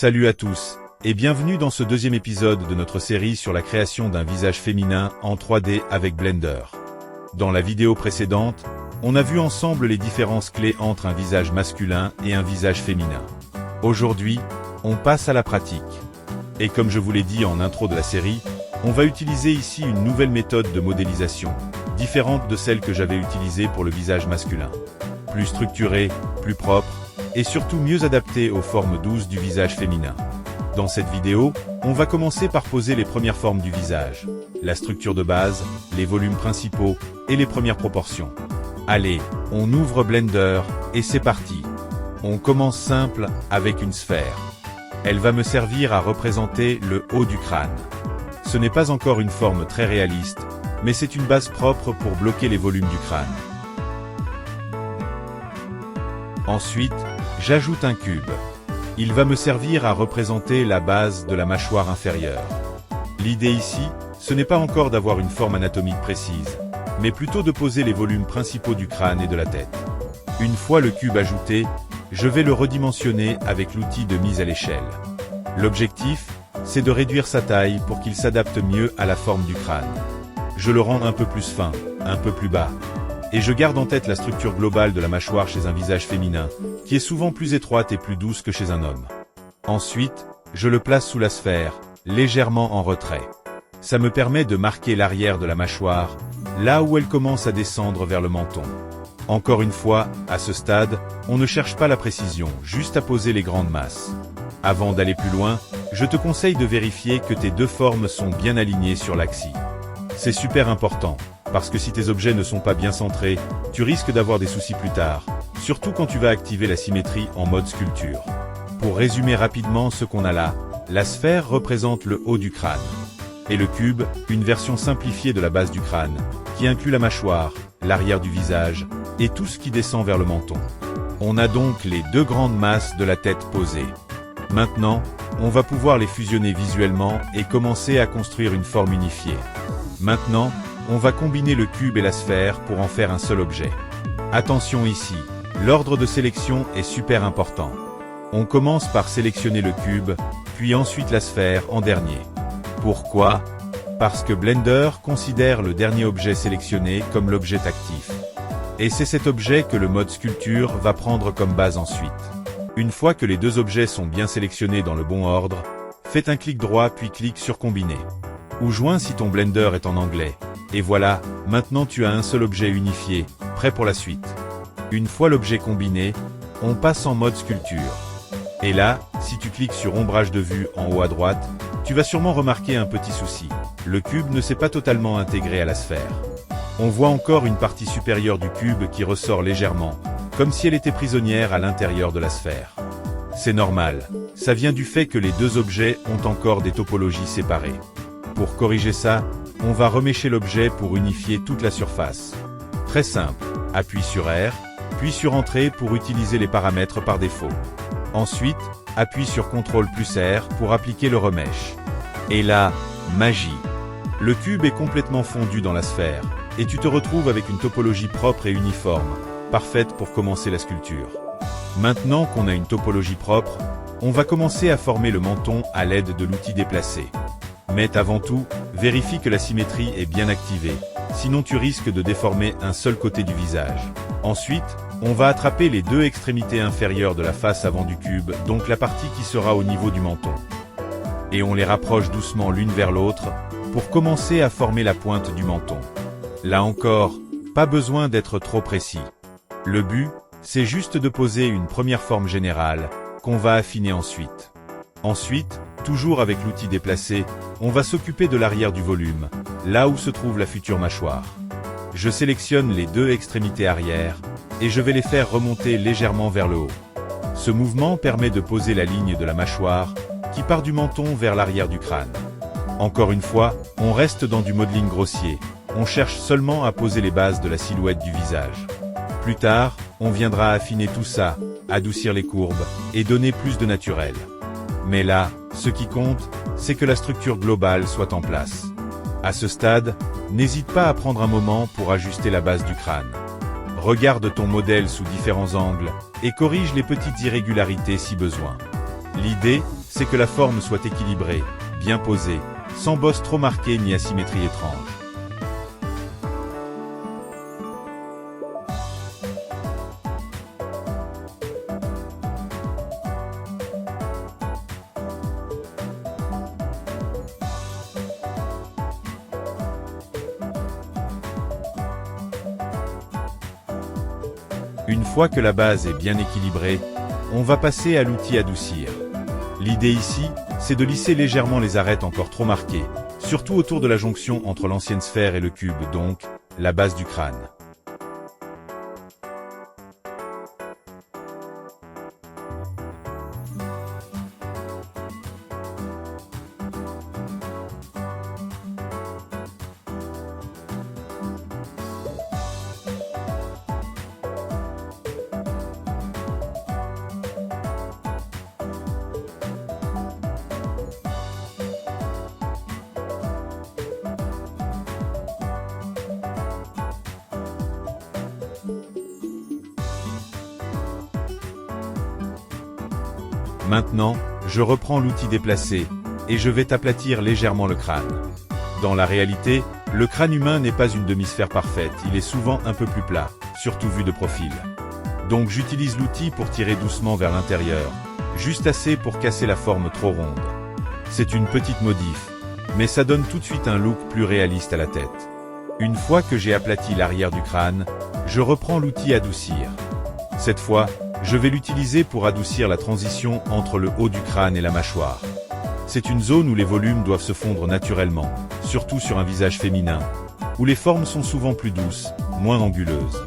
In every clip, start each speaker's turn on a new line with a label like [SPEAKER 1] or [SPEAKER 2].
[SPEAKER 1] Salut à tous, et bienvenue dans ce deuxième épisode de notre série sur la création d'un visage féminin en 3D avec Blender. Dans la vidéo précédente, on a vu ensemble les différences clés entre un visage masculin et un visage féminin. Aujourd'hui, on passe à la pratique. Et comme je vous l'ai dit en intro de la série, on va utiliser ici une nouvelle méthode de modélisation, différente de celle que j'avais utilisée pour le visage masculin. Plus structurée, plus propre, et surtout mieux adaptée aux formes douces du visage féminin. Dans cette vidéo, on va commencer par poser les premières formes du visage, la structure de base, les volumes principaux et les premières proportions. Allez, on ouvre Blender, et c'est parti. On commence simple, avec une sphère. Elle va me servir à représenter le haut du crâne. Ce n'est pas encore une forme très réaliste, mais c'est une base propre pour bloquer les volumes du crâne. Ensuite, j'ajoute un cube. Il va me servir à représenter la base de la mâchoire inférieure. L'idée ici, ce n'est pas encore d'avoir une forme anatomique précise, mais plutôt de poser les volumes principaux du crâne et de la tête. Une fois le cube ajouté, je vais le redimensionner avec l'outil de mise à l'échelle. L'objectif, c'est de réduire sa taille pour qu'il s'adapte mieux à la forme du crâne. Je le rends un peu plus fin, un peu plus bas. Et je garde en tête la structure globale de la mâchoire chez un visage féminin, qui est souvent plus étroite et plus douce que chez un homme. Ensuite, je le place sous la sphère, légèrement en retrait. Ça me permet de marquer l'arrière de la mâchoire, là où elle commence à descendre vers le menton. Encore une fois, à ce stade, on ne cherche pas la précision, juste à poser les grandes masses. Avant d'aller plus loin, je te conseille de vérifier que tes deux formes sont bien alignées sur l'axe. C'est super important. Parce que si tes objets ne sont pas bien centrés, tu risques d'avoir des soucis plus tard, surtout quand tu vas activer la symétrie en mode sculpture. Pour résumer rapidement ce qu'on a là, la sphère représente le haut du crâne. Et le cube, une version simplifiée de la base du crâne, qui inclut la mâchoire, l'arrière du visage, et tout ce qui descend vers le menton. On a donc les deux grandes masses de la tête posées. Maintenant, on va pouvoir les fusionner visuellement et commencer à construire une forme unifiée. Maintenant, on va combiner le cube et la sphère pour en faire un seul objet. Attention ici, l'ordre de sélection est super important. On commence par sélectionner le cube, puis ensuite la sphère en dernier. Pourquoi? Parce que Blender considère le dernier objet sélectionné comme l'objet actif. Et c'est cet objet que le mode sculpture va prendre comme base ensuite. Une fois que les deux objets sont bien sélectionnés dans le bon ordre, faites un clic droit puis clic sur Combiner. Ou joins si ton Blender est en anglais. Et voilà, maintenant tu as un seul objet unifié, prêt pour la suite. Une fois l'objet combiné, on passe en mode sculpture. Et là, si tu cliques sur ombrage de vue en haut à droite, tu vas sûrement remarquer un petit souci. Le cube ne s'est pas totalement intégré à la sphère. On voit encore une partie supérieure du cube qui ressort légèrement, comme si elle était prisonnière à l'intérieur de la sphère. C'est normal, ça vient du fait que les deux objets ont encore des topologies séparées. Pour corriger ça, on va remécher l'objet pour unifier toute la surface. Très simple, appuie sur R, puis sur Entrée pour utiliser les paramètres par défaut. Ensuite, appuie sur CTRL plus R pour appliquer le remèche. Et là, magie! Le cube est complètement fondu dans la sphère, et tu te retrouves avec une topologie propre et uniforme, parfaite pour commencer la sculpture. Maintenant qu'on a une topologie propre, on va commencer à former le menton à l'aide de l'outil déplacer. Mais avant tout, vérifie que la symétrie est bien activée, sinon tu risques de déformer un seul côté du visage. Ensuite, on va attraper les deux extrémités inférieures de la face avant du cube, donc la partie qui sera au niveau du menton. Et on les rapproche doucement l'une vers l'autre, pour commencer à former la pointe du menton. Là encore, pas besoin d'être trop précis. Le but, c'est juste de poser une première forme générale, qu'on va affiner ensuite. Ensuite, toujours avec l'outil déplacé, on va s'occuper de l'arrière du volume, là où se trouve la future mâchoire. Je sélectionne les deux extrémités arrière, et je vais les faire remonter légèrement vers le haut. Ce mouvement permet de poser la ligne de la mâchoire, qui part du menton vers l'arrière du crâne. Encore une fois, on reste dans du modeling grossier, on cherche seulement à poser les bases de la silhouette du visage. Plus tard, on viendra affiner tout ça, adoucir les courbes, et donner plus de naturel. Mais là, ce qui compte, c'est que la structure globale soit en place. À ce stade, n'hésite pas à prendre un moment pour ajuster la base du crâne. Regarde ton modèle sous différents angles, et corrige les petites irrégularités si besoin. L'idée, c'est que la forme soit équilibrée, bien posée, sans bosse trop marquée ni asymétrie étrange. Une fois que la base est bien équilibrée, on va passer à l'outil adoucir. L'idée ici, c'est de lisser légèrement les arêtes encore trop marquées, surtout autour de la jonction entre l'ancienne sphère et le cube, donc la base du crâne. Maintenant, je reprends l'outil déplacé, et je vais t'aplatir légèrement le crâne. Dans la réalité, le crâne humain n'est pas une demi-sphère parfaite, il est souvent un peu plus plat, surtout vu de profil. Donc j'utilise l'outil pour tirer doucement vers l'intérieur, juste assez pour casser la forme trop ronde. C'est une petite modif, mais ça donne tout de suite un look plus réaliste à la tête. Une fois que j'ai aplati l'arrière du crâne, je reprends l'outil adoucir. Cette fois, je vais l'utiliser pour adoucir la transition entre le haut du crâne et la mâchoire. C'est une zone où les volumes doivent se fondre naturellement, surtout sur un visage féminin, où les formes sont souvent plus douces, moins anguleuses.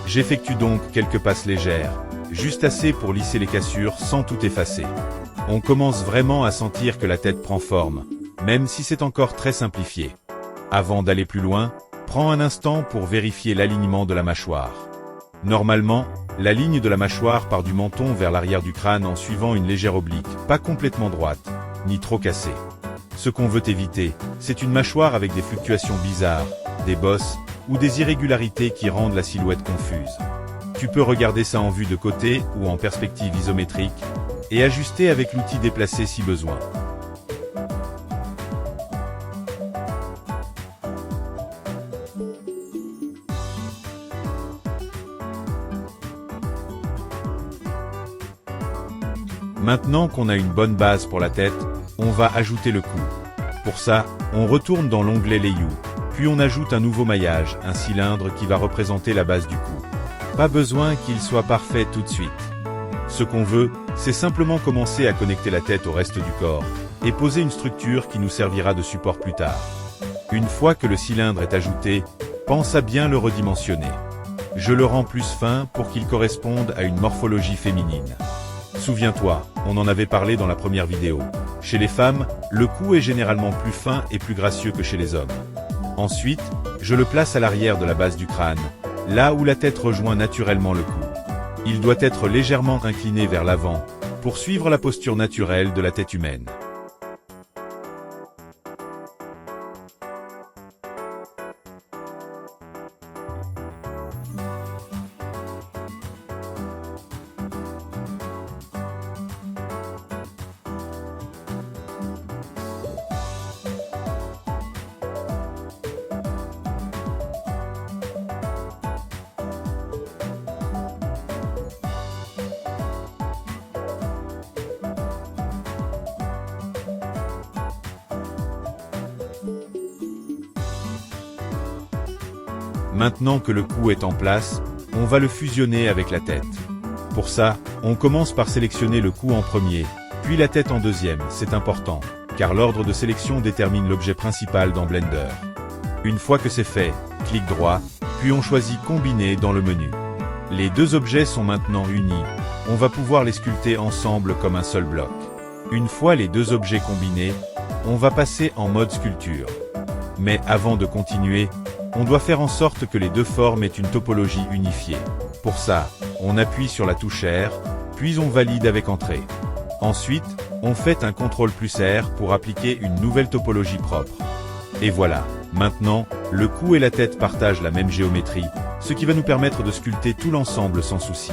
[SPEAKER 1] J'effectue donc quelques passes légères, juste assez pour lisser les cassures sans tout effacer. On commence vraiment à sentir que la tête prend forme, même si c'est encore très simplifié. Avant d'aller plus loin, prends un instant pour vérifier l'alignement de la mâchoire. Normalement, la ligne de la mâchoire part du menton vers l'arrière du crâne en suivant une légère oblique, pas complètement droite, ni trop cassée. Ce qu'on veut éviter, c'est une mâchoire avec des fluctuations bizarres, des bosses, ou des irrégularités qui rendent la silhouette confuse. Tu peux regarder ça en vue de côté ou en perspective isométrique, et ajuster avec l'outil déplacé si besoin. Maintenant qu'on a une bonne base pour la tête, on va ajouter le cou. Pour ça, on retourne dans l'onglet Layout, puis on ajoute un nouveau maillage, un cylindre qui va représenter la base du cou. Pas besoin qu'il soit parfait tout de suite. Ce qu'on veut, c'est simplement commencer à connecter la tête au reste du corps, et poser une structure qui nous servira de support plus tard. Une fois que le cylindre est ajouté, pense à bien le redimensionner. Je le rends plus fin pour qu'il corresponde à une morphologie féminine. Souviens-toi, on en avait parlé dans la première vidéo. Chez les femmes, le cou est généralement plus fin et plus gracieux que chez les hommes. Ensuite, je le place à l'arrière de la base du crâne, là où la tête rejoint naturellement le cou. Il doit être légèrement incliné vers l'avant, pour suivre la posture naturelle de la tête humaine. Maintenant que le cou est en place, on va le fusionner avec la tête. Pour ça, on commence par sélectionner le cou en premier, puis la tête en deuxième, c'est important, car l'ordre de sélection détermine l'objet principal dans Blender. Une fois que c'est fait, clic droit, puis on choisit Combiner dans le menu. Les deux objets sont maintenant unis, on va pouvoir les sculpter ensemble comme un seul bloc. Une fois les deux objets combinés, on va passer en mode sculpture. Mais avant de continuer, on doit faire en sorte que les deux formes aient une topologie unifiée. Pour ça, on appuie sur la touche R, puis on valide avec Entrée. Ensuite, on fait un CTRL+R pour appliquer une nouvelle topologie propre. Et voilà, maintenant, le cou et la tête partagent la même géométrie, ce qui va nous permettre de sculpter tout l'ensemble sans souci.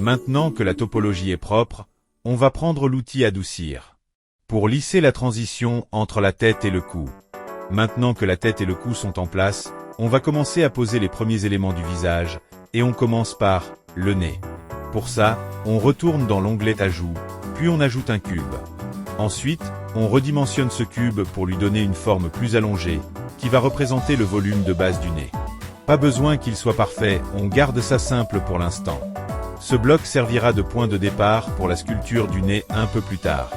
[SPEAKER 1] Maintenant que la topologie est propre, on va prendre l'outil Adoucir. pour lisser la transition entre la tête et le cou. Maintenant que la tête et le cou sont en place, on va commencer à poser les premiers éléments du visage, et on commence par le nez. Pour ça, on retourne dans l'onglet Ajout, puis on ajoute un cube. Ensuite, on redimensionne ce cube pour lui donner une forme plus allongée, qui va représenter le volume de base du nez. Pas besoin qu'il soit parfait, on garde ça simple pour l'instant. Ce bloc servira de point de départ pour la sculpture du nez un peu plus tard.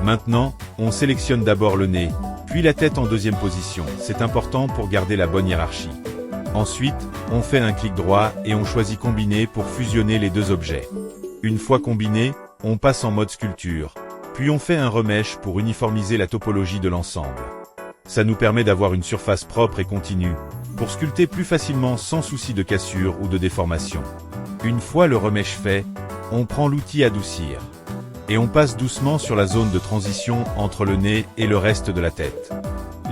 [SPEAKER 1] Maintenant, on sélectionne d'abord le nez, puis la tête en deuxième position, c'est important pour garder la bonne hiérarchie. Ensuite, on fait un clic droit et on choisit Combiner pour fusionner les deux objets. Une fois combiné, on passe en mode sculpture, puis on fait un remèche pour uniformiser la topologie de l'ensemble. Ça nous permet d'avoir une surface propre et continue, pour sculpter plus facilement sans souci de cassure ou de déformation. Une fois le remèche fait, on prend l'outil Adoucir. Et on passe doucement sur la zone de transition entre le nez et le reste de la tête.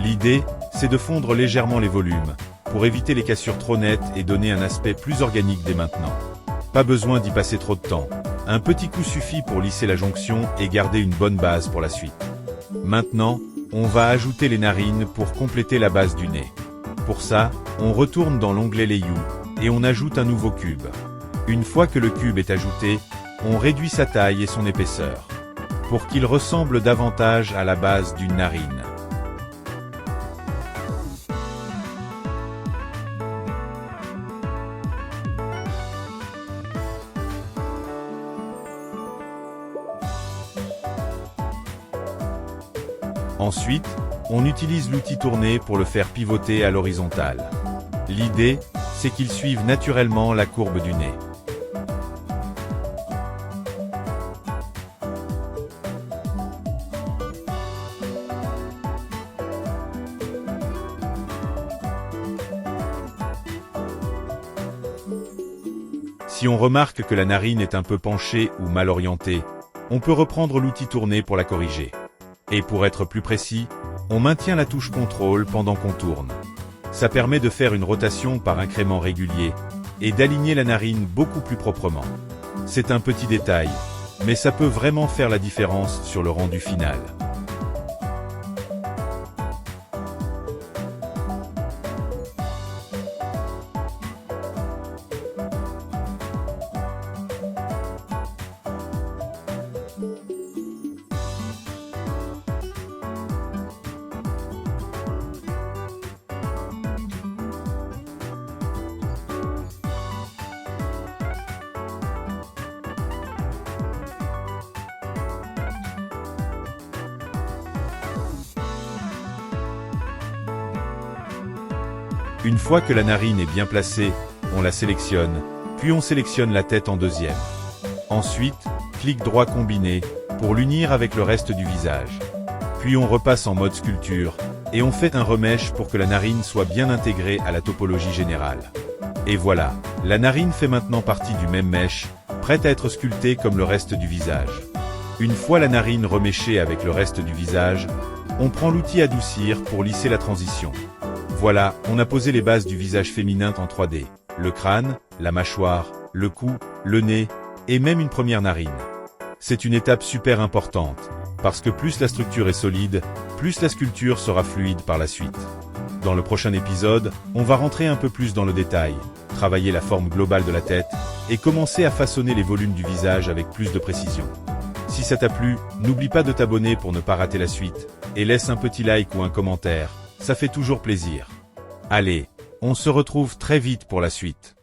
[SPEAKER 1] L'idée, c'est de fondre légèrement les volumes, pour éviter les cassures trop nettes et donner un aspect plus organique dès maintenant. Pas besoin d'y passer trop de temps, un petit coup suffit pour lisser la jonction et garder une bonne base pour la suite. Maintenant, on va ajouter les narines pour compléter la base du nez. Pour ça, on retourne dans l'onglet Layout, et on ajoute un nouveau cube. Une fois que le cube est ajouté, on réduit sa taille et son épaisseur, pour qu'il ressemble davantage à la base d'une narine. Ensuite, on utilise l'outil tourner pour le faire pivoter à l'horizontale. L'idée, c'est qu'il suive naturellement la courbe du nez. Si on remarque que la narine est un peu penchée ou mal orientée, on peut reprendre l'outil tourner pour la corriger. Et pour être plus précis, on maintient la touche contrôle pendant qu'on tourne. Ça permet de faire une rotation par incrément régulier, et d'aligner la narine beaucoup plus proprement. C'est un petit détail, mais ça peut vraiment faire la différence sur le rendu final. Une fois que la narine est bien placée, on la sélectionne, puis on sélectionne la tête en deuxième. Ensuite, clic droit combiné, pour l'unir avec le reste du visage. Puis on repasse en mode sculpture, et on fait un remèche pour que la narine soit bien intégrée à la topologie générale. Et voilà, la narine fait maintenant partie du même mèche, prête à être sculptée comme le reste du visage. Une fois la narine reméchée avec le reste du visage, on prend l'outil Adoucir pour lisser la transition. Voilà, on a posé les bases du visage féminin en 3D. Le crâne, la mâchoire, le cou, le nez, et même une première narine. C'est une étape super importante, parce que plus la structure est solide, plus la sculpture sera fluide par la suite. Dans le prochain épisode, on va rentrer un peu plus dans le détail, travailler la forme globale de la tête, et commencer à façonner les volumes du visage avec plus de précision. Si ça t'a plu, n'oublie pas de t'abonner pour ne pas rater la suite, et laisse un petit like ou un commentaire. Ça fait toujours plaisir. Allez, on se retrouve très vite pour la suite.